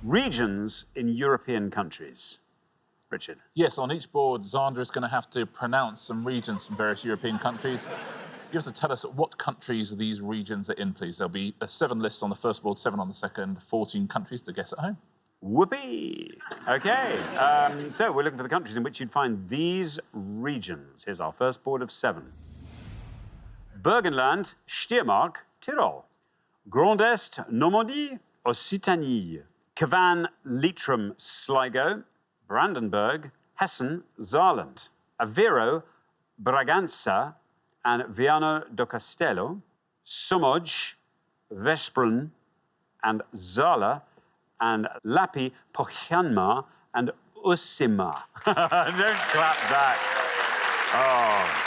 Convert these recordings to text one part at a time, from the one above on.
Regions in European countries. Richard. Yes, on each board, Xander is going to have to pronounce some regions from various European countries. You have to tell us what countries these regions are in, please. There'll be 7 lists on the first board, 7 on the second, 14 countries to guess at home. Whoopee! OK, so we're looking for the countries in which you'd find these regions. Here's our first board of 7. Burgenland, Steiermark, Tyrol. Grand Est, Normandie, Occitanie. Cavan, Leitrim, Sligo. Brandenburg, Hessen, Saarland. Aveiro, Braganza, and Viano do Castelo. Somogy, Veszprém, and Zala, and Lapi, Pohjanmaa, and Uusimaa. Don't clap back. Oh.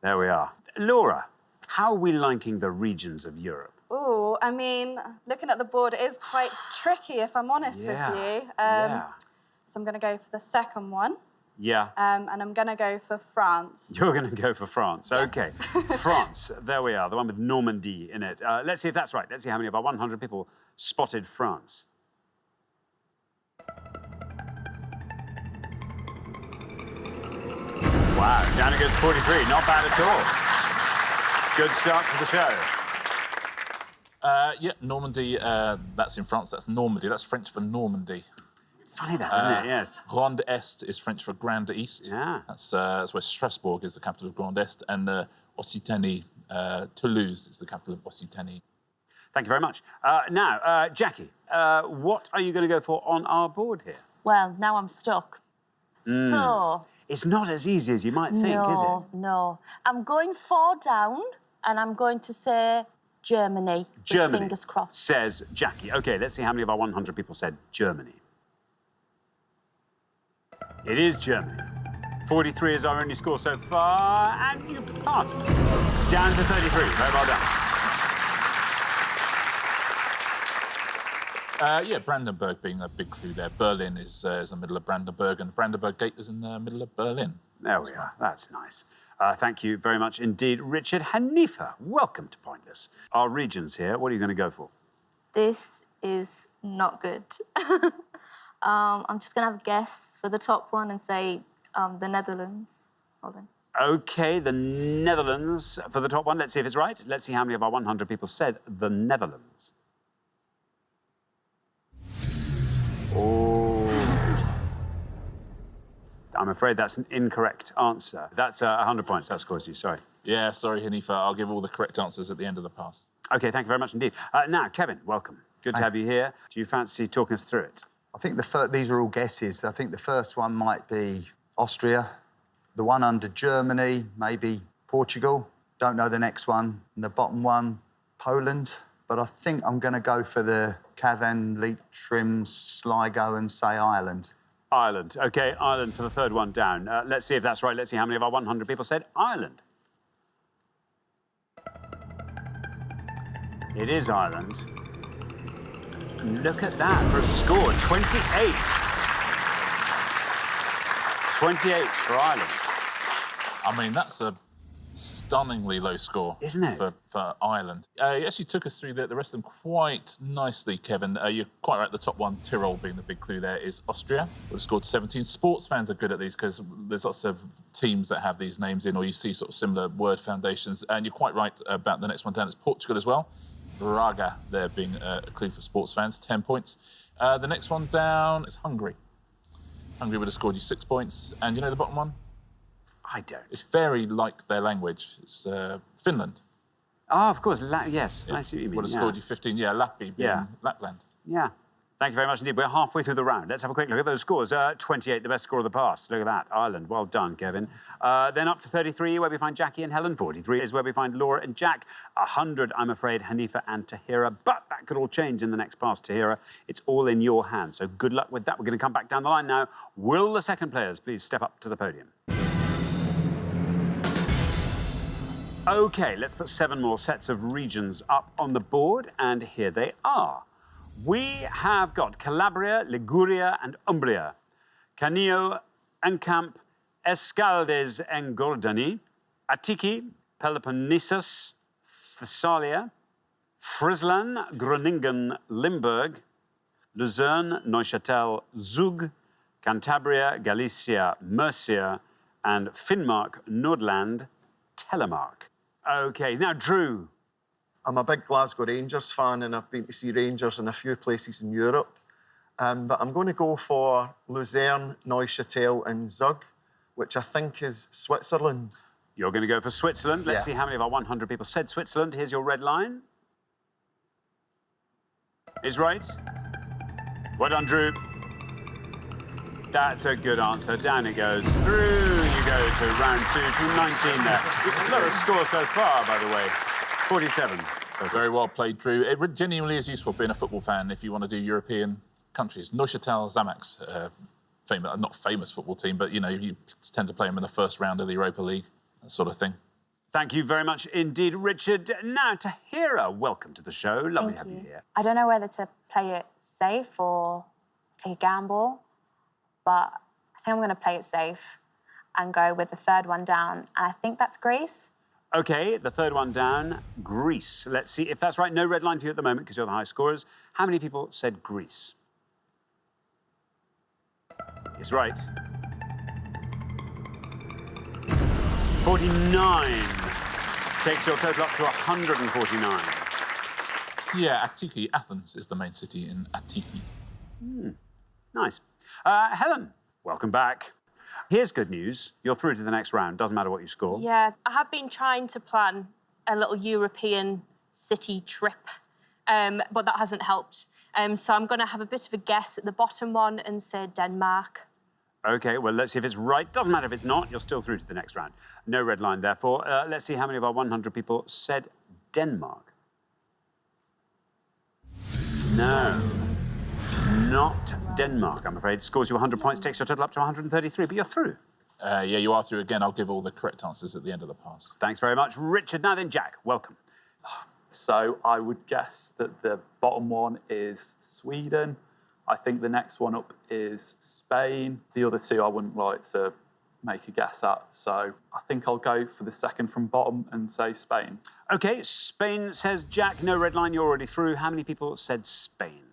There we are. Laura, how are we liking the regions of Europe? Oh, I mean, looking at the board, it is quite tricky, if I'm honest with you. So I'm going to go for the second one. Yeah. And I'm going to go for France. You're going to go for France. Yes. OK. France, there we are, the one with Normandy in it. Let's see if that's right. Let's see how many of our 100 people spotted France. Wow, down it goes 43. Not bad at all. Good start to the show. Yeah, Normandy, that's in France. That's Normandy. That's French for Normandy. It's funny that, isn't it? Yes. Grand Est is French for Grand East. Yeah. That's where Strasbourg is the capital of Grand Est. And Occitanie, Toulouse is the capital of Occitanie. Thank you very much. Now, Jackie, what are you going to go for on our board here? Well, now I'm stuck. So... It's not as easy as you might think, is it? No. I'm going 4 down, and I'm going to say Germany. Germany. Fingers crossed. Says Jackie. OK, let's see how many of our 100 people said Germany. It is Germany. 43 is our only score so far, and you pass. Down to 33. Very well done. Yeah, Brandenburg being a big clue there. Berlin is the middle of Brandenburg, and the Brandenburg Gate is in the middle of Berlin. There we are. That's nice. Thank you very much indeed, Richard. Hanifa, welcome to Pointless. Our regions here, what are you going to go for? This is not good. I'm just going to have a guess for the top one and say the Netherlands. Hold on. OK, the Netherlands for the top one. Let's see if it's right. Let's see how many of our 100 people said the Netherlands. Oh. I'm afraid that's an incorrect answer. That's 100 points. That scores you, sorry. Yeah, sorry, Hanifa. I'll give all the correct answers at the end of the pass. OK, thank you very much indeed. Now, Kevin, welcome. Good to have you here. Do you fancy talking us through it? I think these are all guesses. I think the first one might be Austria. The one under Germany, maybe Portugal. Don't know the next one. And the bottom one, Poland. But I think I'm going to go for the Cavan, Leitrim, Sligo and say Ireland. Ireland. OK, Ireland for the third one down. Let's see if that's right. Let's see how many of our 100 people said Ireland. It is Ireland. Look at that for a score, 28. 28 for Ireland. I mean, that's a stunningly low score. Isn't it? For Ireland. You actually took us through the rest of them quite nicely, Kevin. You're quite right, the top one, Tyrol being the big clue there, is Austria. Would have scored 17. Sports fans are good at these because there's lots of teams that have these names in, or you see sort of similar word foundations. And you're quite right about the next one down. It's Portugal as well. Braga there being a clue for sports fans, 10 points. The next one down is Hungary. Hungary would have scored you 6 points. And you know the bottom one? I don't. It's very like their language. It's Finland. Oh, of course. Yes, Yeah. I see what you mean. Would have scored you 15. Yeah, Lappi being Lapland. Yeah. Thank you very much indeed. We're halfway through the round. Let's have a quick look at those scores. 28, the best score of the pass. Look at that. Ireland. Well done, Kevin. Then up to 33, where we find Jackie and Helen. 43 is where we find Laura and Jack. 100, I'm afraid, Hanifa and Tahira. But that could all change in the next pass, Tahira. It's all in your hands. So good luck with that. We're going to come back down the line now. Will the second players please step up to the podium? OK, let's put 7 more sets of regions up on the board, and here they are. We have got Calabria, Liguria and Umbria, Canio, Encamp, Escaldes and Gordani, Attiki, Peloponnesus, Thessalia, Friesland, Groningen, Limburg, Luzerne, Neuchâtel, Zug, Cantabria, Galicia, Mercia, and Finnmark, Nordland, Telemark. OK, now, Drew. I'm a big Glasgow Rangers fan and I've been to see Rangers in a few places in Europe. But I'm going to go for Luzerne, Neuchâtel and Zug, which I think is Switzerland. You're going to go for Switzerland. Let's Yeah. see how many of our 100 people said Switzerland. Here's your red line. Is right. Well done, Drew. That's a good answer. Down it goes. Through you go to round 2 to 19 there. Lower score so far, by the way. 47. So very well played, Drew. It genuinely is useful being a football fan if you want to do European countries. Neuchâtel Xamax, famous, not famous football team, but, you know, you tend to play them in the first round of the Europa League, that sort of thing. Thank you very much indeed, Richard. Now, Tahira, welcome to the show. Lovely to have you here. I don't know whether to play it safe or take a gamble, but I think I'm going to play it safe and go with the third one down, and I think that's Greece. OK, the third one down, Greece. Let's see if that's right. No red line for you at the moment because you're the high scorers. How many people said Greece? It's right. 49 takes your total up to 149. Yeah, Attiki, Athens is the main city in Attiki. Nice. Helen, welcome back. Here's good news. You're through to the next round. Doesn't matter what you score. Yeah, I have been trying to plan a little European city trip, but that hasn't helped. So I'm going to have a bit of a guess at the bottom one and say Denmark. OK, well, let's see if it's right. Doesn't matter if it's not. You're still through to the next round. No red line, therefore. Let's see how many of our 100 people said Denmark. No. Not Denmark, I'm afraid. Scores you 100 points, takes your total up to 133, but you're through. Yeah, you are through again. I'll give all the correct answers at the end of the pass. Thanks very much, Richard. Now then, Jack, welcome. So I would guess that the bottom one is Sweden. I think the next one up is Spain. The other two I wouldn't like to make a guess at. So I think I'll go for the second from bottom and say Spain. OK, Spain says Jack. No red line, you're already through. How many people said Spain?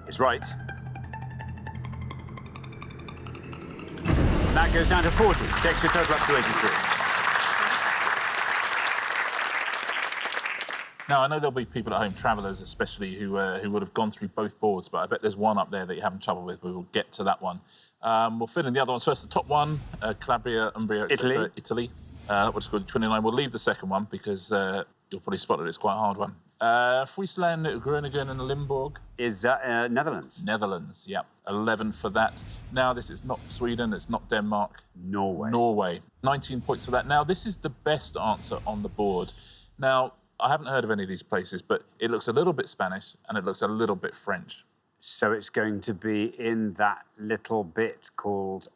Is right. That goes down to 40. Takes your total up to 83. Now, I know there'll be people at home, travellers especially, who would have gone through both boards, but I bet there's one up there that you're having trouble with. We will get to that one. We'll fill in the other ones first. The top one, Calabria, Umbria, etc. Italy. That would have scored 29. We'll leave the second one because you'll probably spot it. It's quite a hard one. Friesland, Groningen and Limburg. Is Netherlands. Netherlands, yeah. 11 for that. Now, this is not Sweden, it's not Denmark. Norway. Norway. 19 points for that. Now, this is the best answer on the board. Now, I haven't heard of any of these places, but it looks a little bit Spanish and it looks a little bit French. So it's going to be in that little bit called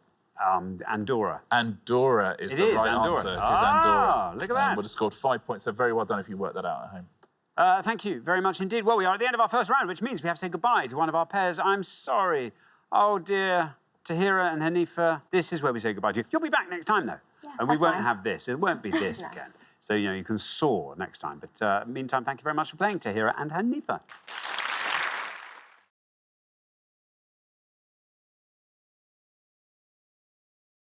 Andorra. Andorra is the right answer. It is Andorra. Look at that. Would have scored 5 points, so very well done if you worked that out at home. Thank you very much indeed. Well, we are at the end of our first round, which means we have to say goodbye to one of our pairs. I'm sorry. Oh, dear. Tahira and Hanifa, this is where we say goodbye to you. You'll be back next time, though. Yeah, and we won't fine. have this. It won't be this again. So, you know, you can soar next time. But meantime, thank you very much for playing, Tahira and Hanifa.